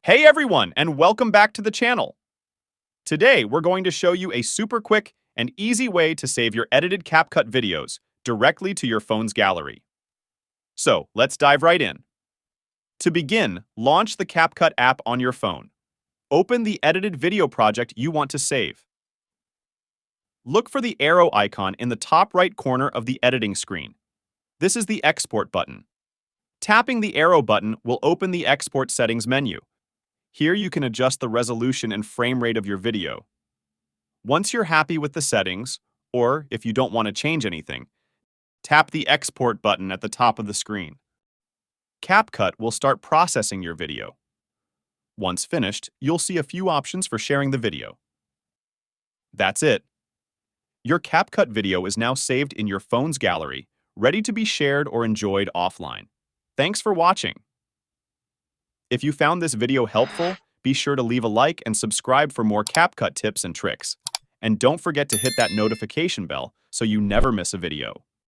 Hey everyone, and welcome back to the channel. Today, we're going to show you a super quick and easy way to save your edited CapCut videos directly to your phone's gallery. So, let's dive right in. To begin, launch the CapCut app on your phone. Open the edited video project you want to save. Look for the arrow icon in the top right corner of the editing screen. This is the Export button. Tapping the arrow button will open the Export Settings menu. Here you can adjust the resolution and frame rate of your video. Once you're happy with the settings, or if you don't want to change anything, tap the Export button at the top of the screen. CapCut will start processing your video. Once finished, you'll see a few options for sharing the video. That's it. Your CapCut video is now saved in your phone's gallery, ready to be shared or enjoyed offline. Thanks for watching. If you found this video helpful, be sure to leave a like and subscribe for more CapCut tips and tricks. And don't forget to hit that notification bell so you never miss a video.